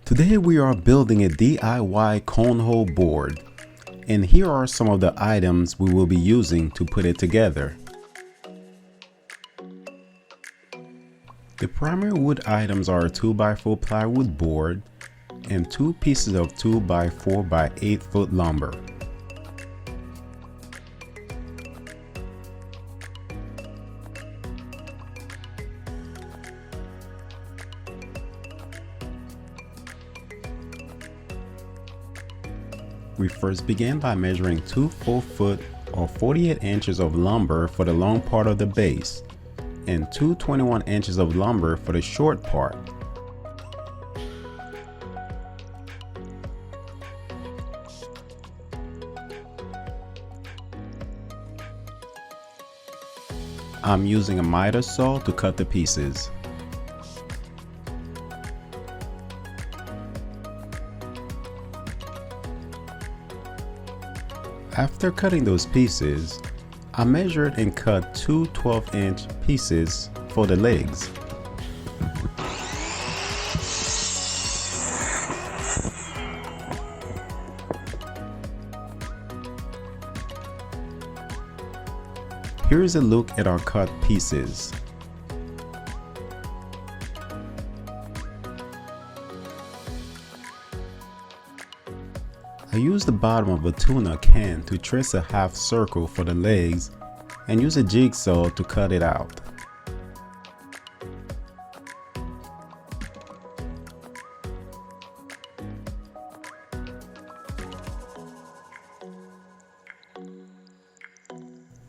Today we are building a DIY cornhole board, and here are some of the items we will be using to put it together. The primary wood items are a 2x4 plywood board and 2 pieces of 2x4 by 8 foot lumber. We first began by measuring 2 4-foot or 48 inches of lumber for the long part of the base and 2 21 inches of lumber for the short part. I'm using a miter saw to cut the pieces. After cutting those pieces, I measured and cut 2 12-inch pieces for the legs. Here's a look at our cut pieces. I used the bottom of a tuna can to trace a half circle for the legs and use a jigsaw to cut it out.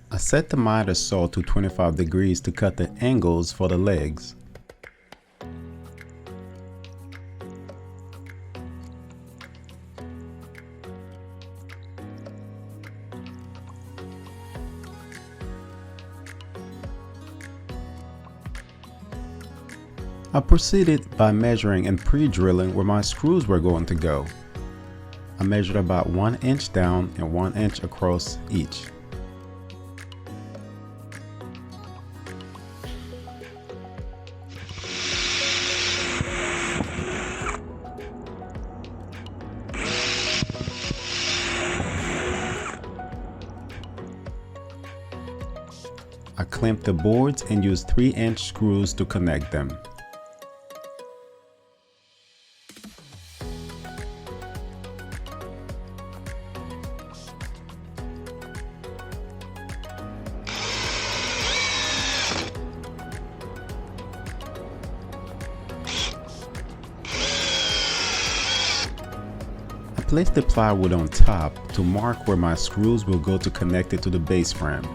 I set the miter saw to 25 degrees to cut the angles for the legs. I proceeded by measuring and pre-drilling where my screws were going to go. I measured about 1 inch down and 1 inch across each. I clamped the boards and used 3-inch screws to connect them. I placed the plywood on top to mark where my screws will go to connect it to the base frame.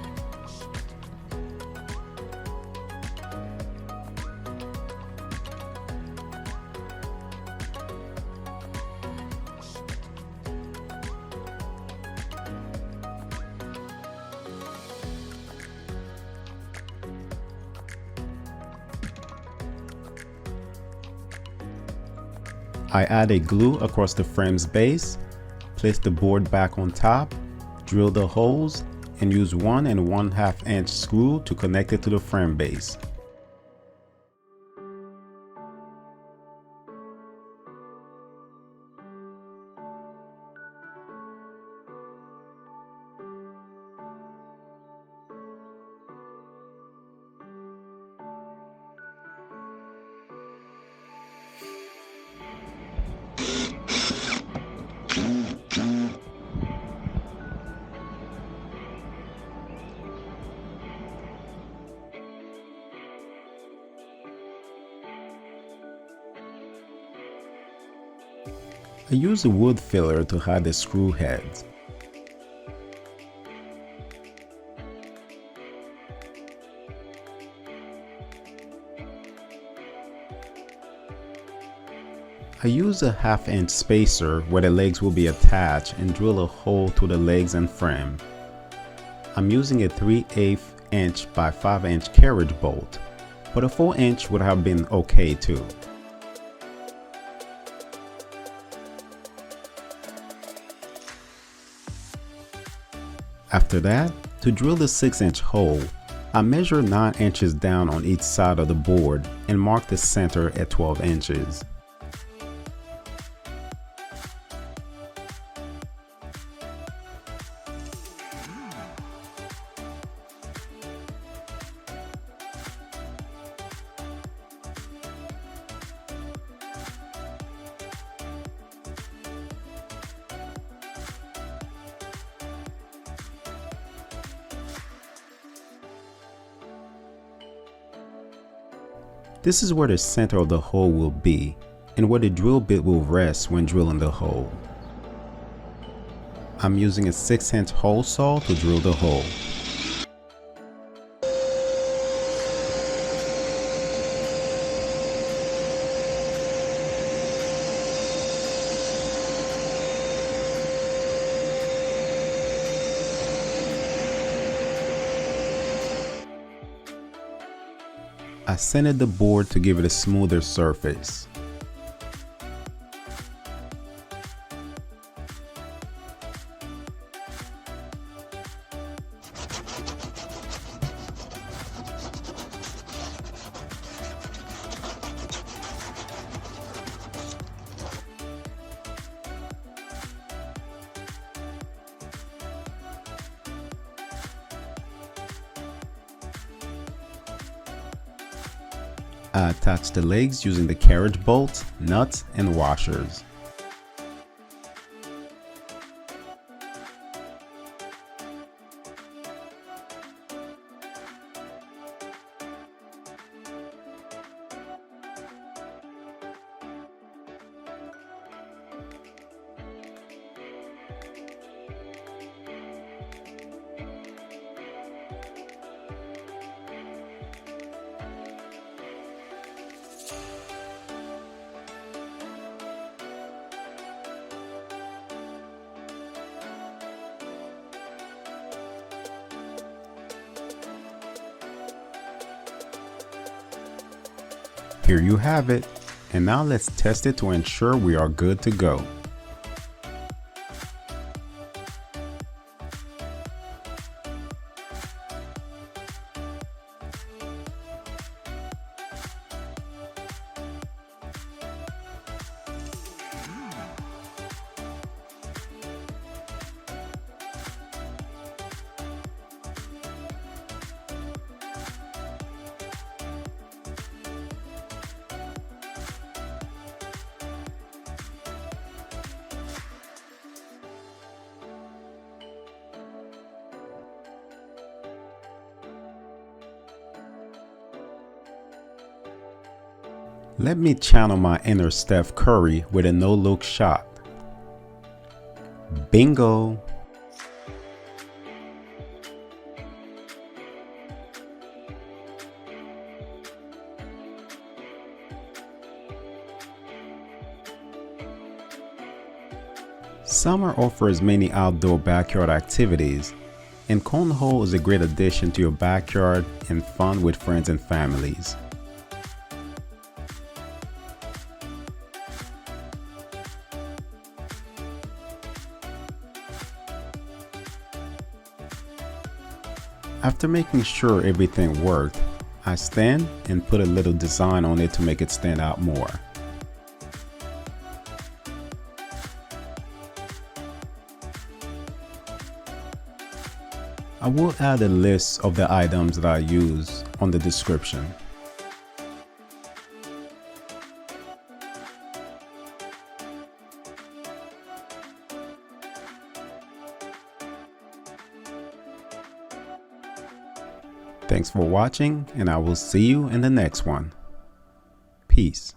I added glue across the frame's base, placed the board back on top, drilled the holes, and used 1 1/2 inch screw to connect it to the frame base. I used a wood filler to hide the screw heads. I use a 1/2 inch spacer where the legs will be attached and drill a hole through the legs and frame. I'm using a 3/8 inch by 5 inch carriage bolt, but a 4 inch would have been okay too. After that, to drill the 6-inch hole, I measured 9 inches down on each side of the board and marked the center at 12 inches. This is where the center of the hole will be and where the drill bit will rest when drilling the hole. I'm using a 6-inch hole saw to drill the hole. I sanded the board to give it a smoother surface. I attached the legs using the carriage bolts, nuts, and washers. Here you have it, and now let's test it to ensure we are good to go. Let me channel my inner Steph Curry with a no-look shot. Bingo! Summer offers many outdoor backyard activities, and cornhole is a great addition to your backyard and fun with friends and families. After making sure everything worked, I stand and put a little design on it to make it stand out more. I will add a list of the items that I use on the description. Thanks for watching, and I will see you in the next one. Peace.